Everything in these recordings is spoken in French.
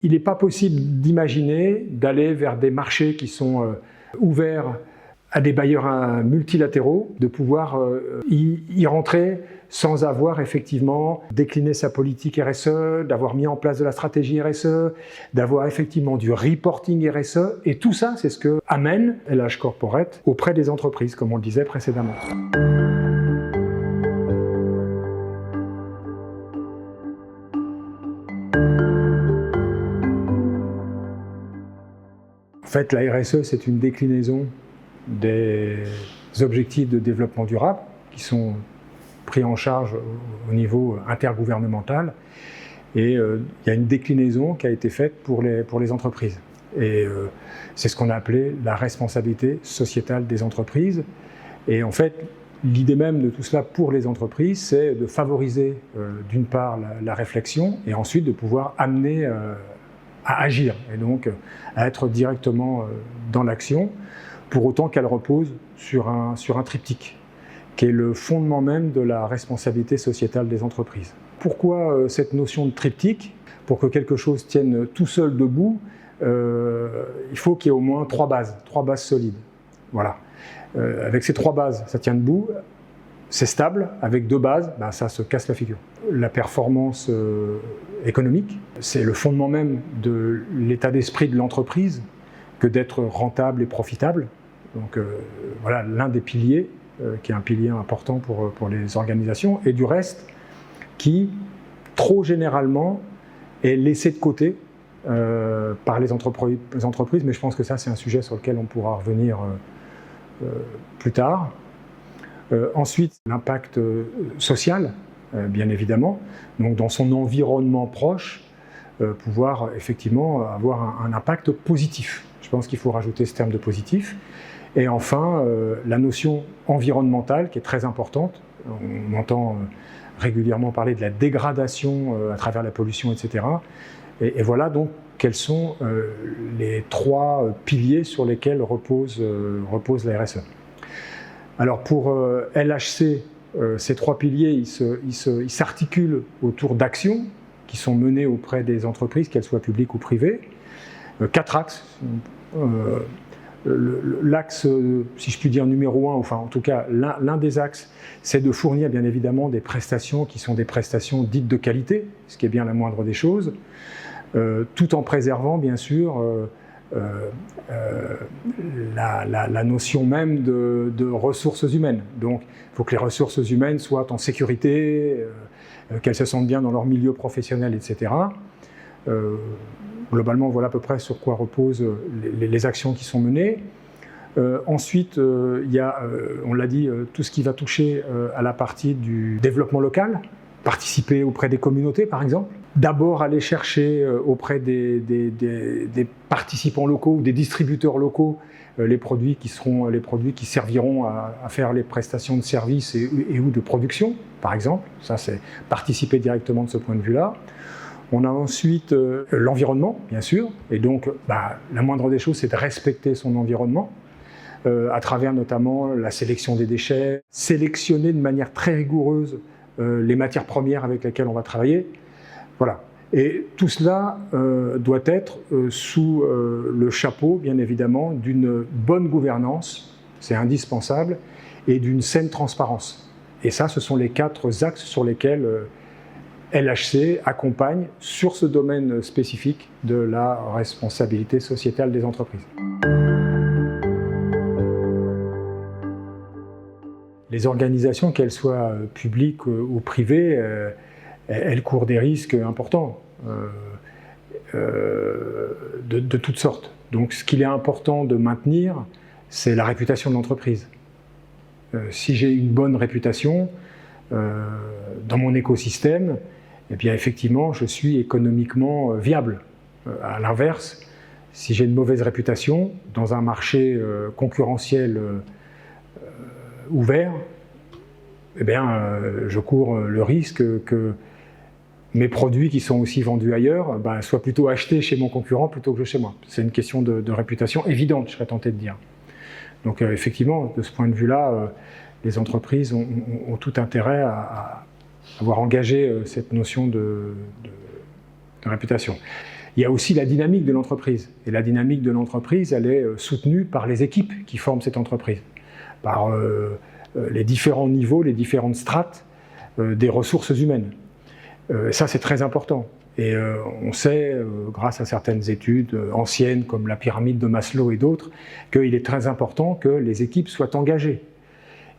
Il n'est pas possible d'imaginer d'aller vers des marchés qui sont ouverts à des bailleurs multilatéraux, de pouvoir y rentrer sans avoir effectivement décliné sa politique RSE, d'avoir mis en place de la stratégie RSE, d'avoir effectivement du reporting RSE. Et tout ça, c'est ce que amène LH Corporate auprès des entreprises, comme on le disait précédemment. En fait, la RSE, c'est une déclinaison des objectifs de développement durable qui sont pris en charge au niveau intergouvernemental. Et il y a une déclinaison qui a été faite pour les entreprises. Et c'est ce qu'on a appelé la responsabilité sociétale des entreprises. Et en fait, l'idée même de tout cela pour les entreprises, c'est de favoriser d'une part la réflexion et ensuite de pouvoir amener à agir et donc à être directement dans l'action, pour autant qu'elle repose sur un triptyque, qui est le fondement même de la responsabilité sociétale des entreprises. Pourquoi cette notion de triptyque? Pour que quelque chose tienne tout seul debout, il faut qu'il y ait au moins trois bases solides. Voilà. Avec ces trois bases, ça tient debout, c'est stable. Avec deux bases, ça se casse la figure. La performance économique, c'est le fondement même de l'état d'esprit de l'entreprise que d'être rentable et profitable. Donc voilà l'un des piliers, qui est un pilier important pour les organisations, et du reste, qui, trop généralement, est laissé de côté par les entreprises, mais je pense que ça, c'est un sujet sur lequel on pourra revenir plus tard. Ensuite, l'impact social, bien évidemment, donc dans son environnement proche, pouvoir effectivement avoir un impact positif. Je pense qu'il faut rajouter ce terme de positif. Et enfin, la notion environnementale qui est très importante. On entend régulièrement parler de la dégradation à travers la pollution, etc. Et voilà donc quels sont les trois piliers sur lesquels repose la RSE. Alors pour LHC, ces trois piliers, ils s'articulent autour d'actions qui sont menées auprès des entreprises, qu'elles soient publiques ou privées. Quatre axes. L'axe, si je puis dire, numéro 1, enfin en tout cas l'un des axes, c'est de fournir bien évidemment des prestations qui sont des prestations dites de qualité, ce qui est bien la moindre des choses, tout en préservant bien sûr la notion même de ressources humaines. Donc il faut que les ressources humaines soient en sécurité, qu'elles se sentent bien dans leur milieu professionnel, etc. Globalement, voilà à peu près sur quoi reposent les actions qui sont menées. Ensuite, il y a, on l'a dit, tout ce qui va toucher à la partie du développement local, participer auprès des communautés, par exemple. D'abord, aller chercher auprès des participants locaux ou des distributeurs locaux les produits qui seront les produits qui serviront à faire les prestations de services et ou de production, par exemple. Ça, c'est participer directement de ce point de vue-là. On a ensuite l'environnement, bien sûr, et donc la moindre des choses, c'est de respecter son environnement, à travers notamment la sélection des déchets, sélectionner de manière très rigoureuse les matières premières avec lesquelles on va travailler. Voilà. Et tout cela doit être sous le chapeau, bien évidemment, d'une bonne gouvernance, c'est indispensable, et d'une saine transparence. Et ça, ce sont les quatre axes sur lesquels LHC accompagne sur ce domaine spécifique de la responsabilité sociétale des entreprises. Les organisations, qu'elles soient publiques ou privées, elles courent des risques importants de toutes sortes. Donc ce qu'il est important de maintenir, c'est la réputation de l'entreprise. Si j'ai une bonne réputation dans mon écosystème, eh bien effectivement, je suis économiquement viable. À l'inverse, si j'ai une mauvaise réputation dans un marché concurrentiel ouvert, eh bien, je cours le risque que mes produits qui sont aussi vendus ailleurs soient plutôt achetés chez mon concurrent plutôt que chez moi. C'est une question de réputation évidente, je serais tenté de dire. Donc effectivement, de ce point de vue-là, les entreprises ont tout intérêt à avoir engagé cette notion de réputation. Il Il y a aussi la dynamique de l'entreprise. Et la dynamique de l'entreprise, elle est soutenue par les équipes qui forment cette entreprise, par les différents niveaux, les différentes strates des ressources humaines. Ça, c'est très important. Et on sait, grâce à certaines études anciennes, comme la pyramide de Maslow et d'autres, qu'il est très important que les équipes soient engagées.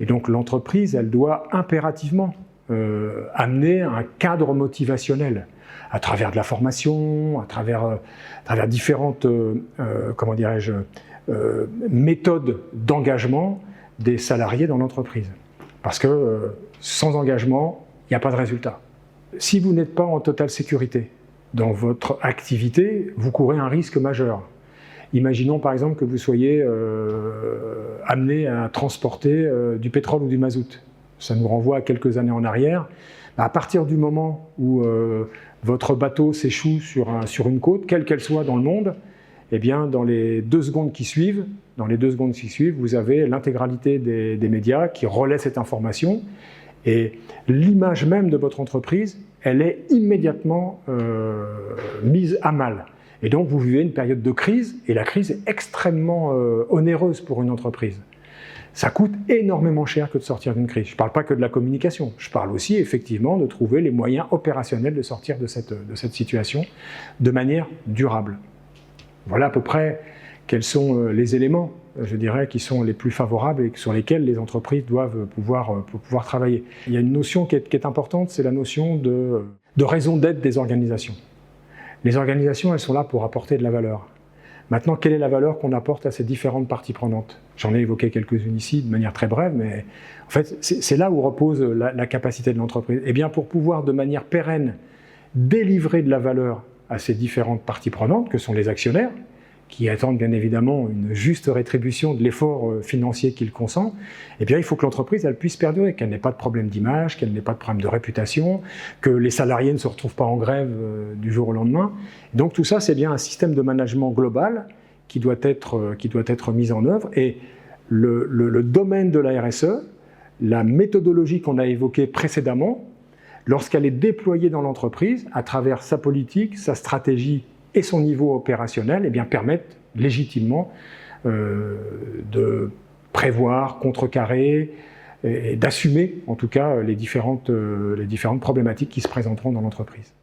Et donc l'entreprise, elle doit impérativement amener un cadre motivationnel, à travers de la formation, à travers différentes comment dirais-je, méthodes d'engagement des salariés dans l'entreprise. Parce que sans engagement, il n'y a pas de résultat. Si vous n'êtes pas en totale sécurité dans votre activité, vous courez un risque majeur. Imaginons par exemple que vous soyez amené à transporter du pétrole ou du mazout. Ça nous renvoie à quelques années en arrière. À partir du moment où votre bateau s'échoue sur une côte, quelle qu'elle soit dans le monde, eh bien, dans les 2 secondes qui suivent, vous avez l'intégralité des médias qui relaient cette information. Et l'image même de votre entreprise, elle est immédiatement mise à mal. Et donc vous vivez une période de crise, et la crise est extrêmement onéreuse pour une entreprise. Ça coûte énormément cher que de sortir d'une crise. Je ne parle pas que de la communication, je parle aussi effectivement de trouver les moyens opérationnels de sortir de cette situation de manière durable. Voilà à peu près quels sont les éléments, je dirais, qui sont les plus favorables et sur lesquels les entreprises doivent pouvoir travailler. Il y a une notion qui est importante, c'est la notion de raison d'être des organisations. Les organisations, elles sont là pour apporter de la valeur. Maintenant, quelle est la valeur qu'on apporte à ces différentes parties prenantes? J'en ai évoqué quelques-unes ici de manière très brève, mais en fait, c'est là où repose la capacité de l'entreprise. Eh bien, pour pouvoir de manière pérenne délivrer de la valeur à ces différentes parties prenantes, que sont les actionnaires, qui attendent bien évidemment une juste rétribution de l'effort financier qu'ils consentent, eh bien il faut que l'entreprise elle puisse perdurer, qu'elle n'ait pas de problème d'image, qu'elle n'ait pas de problème de réputation, que les salariés ne se retrouvent pas en grève du jour au lendemain. Et donc tout ça, c'est bien un système de management global qui doit être mis en œuvre. Et le domaine de la RSE, la méthodologie qu'on a évoquée précédemment, lorsqu'elle est déployée dans l'entreprise, à travers sa politique, sa stratégie et son niveau opérationnel, eh bien, permettent légitimement de prévoir, contrecarrer et d'assumer en tout cas les différentes problématiques qui se présenteront dans l'entreprise.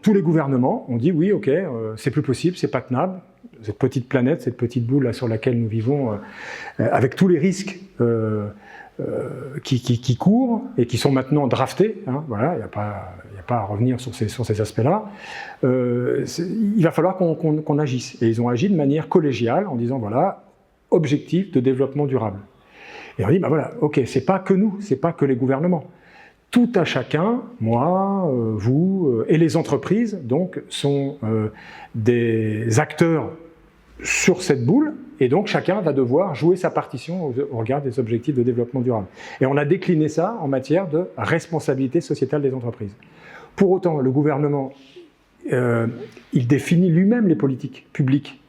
Tous les gouvernements ont dit oui, ok, c'est plus possible, c'est pas tenable, cette petite planète, cette petite boule là, sur laquelle nous vivons, avec tous les risques qui courent et qui sont maintenant draftés, hein, voilà, il n'y a pas à revenir sur ces aspects-là, il va falloir qu'on agisse. Et ils ont agi de manière collégiale en disant, voilà, objectif de développement durable. Et on dit, ben voilà, ok, c'est pas que nous, c'est pas que les gouvernements. Tout à chacun, moi, vous et les entreprises, donc, sont des acteurs sur cette boule, et donc chacun va devoir jouer sa partition au regard des objectifs de développement durable. Et on a décliné ça en matière de responsabilité sociétale des entreprises. Pour autant, le gouvernement, il définit lui-même les politiques publiques.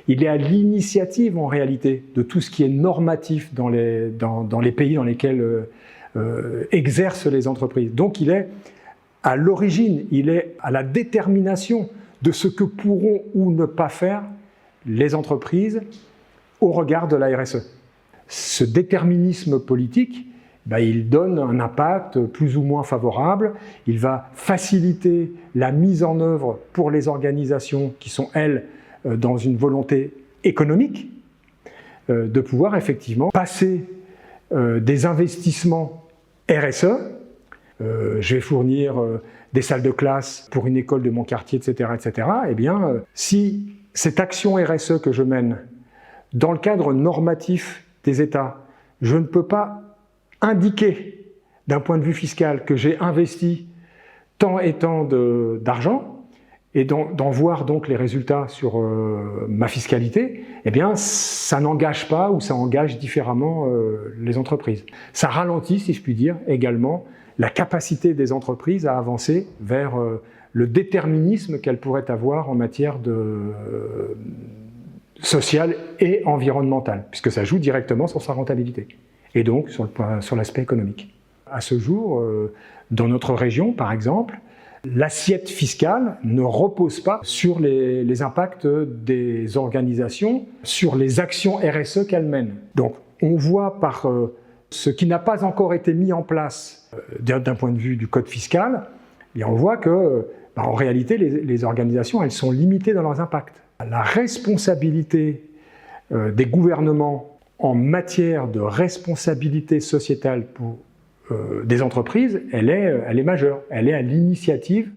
Il est à l'initiative, en réalité, de tout ce qui est normatif dans les pays dans lesquels exercent les entreprises. Donc il est à l'origine, il est à la détermination de ce que pourront ou ne pas faire les entreprises au regard de la RSE. Ce déterminisme politique, il donne un impact plus ou moins favorable, il va faciliter la mise en œuvre pour les organisations qui sont, elles, dans une volonté économique, de pouvoir effectivement passer des investissements RSE, je vais fournir des salles de classe pour une école de mon quartier, etc., etc., eh bien, si cette action RSE que je mène, dans le cadre normatif des États, je ne peux pas indiquer, d'un point de vue fiscal, que j'ai investi tant et tant d'argent, et d'en voir donc les résultats sur ma fiscalité, eh bien, ça n'engage pas ou ça engage différemment les entreprises. Ça ralentit, si je puis dire, également la capacité des entreprises à avancer vers le déterminisme qu'elles pourraient avoir en matière sociale et environnementale, puisque ça joue directement sur sa rentabilité, et donc sur l'aspect économique. À ce jour, dans notre région, par exemple, l'assiette fiscale ne repose pas sur les impacts des organisations, sur les actions RSE qu'elles mènent. Donc, on voit par ce qui n'a pas encore été mis en place d'un point de vue du code fiscal, et on voit que, en réalité, les organisations, elles sont limitées dans leurs impacts. La responsabilité des gouvernements en matière de responsabilité sociétale pour des entreprises, elle est majeure, elle est à l'initiative.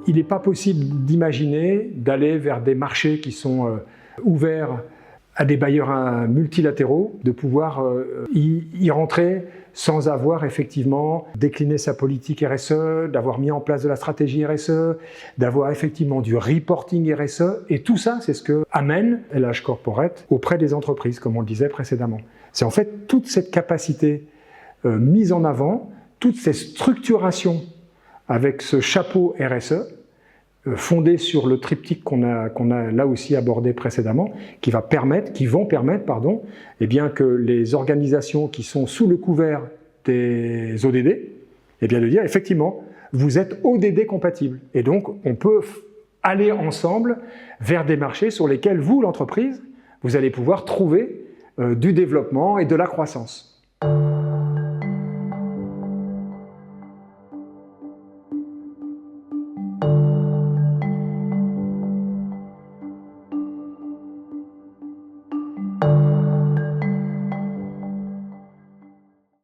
Il n'est pas possible d'imaginer d'aller vers des marchés qui sont ouverts à des bailleurs multilatéraux, de pouvoir y rentrer sans avoir effectivement décliné sa politique RSE, d'avoir mis en place de la stratégie RSE, d'avoir effectivement du reporting RSE. Et tout ça, c'est ce que amène LH Corporate auprès des entreprises, comme on le disait précédemment. C'est en fait toute cette capacité mise en avant, toute cette structuration avec ce chapeau RSE, fondé sur le triptyque qu'on a là aussi abordé précédemment, qui vont permettre, eh bien, que les organisations qui sont sous le couvert des ODD, eh bien, de dire effectivement, vous êtes ODD compatible. Et donc, on peut aller ensemble vers des marchés sur lesquels vous, l'entreprise, vous allez pouvoir trouver du développement et de la croissance.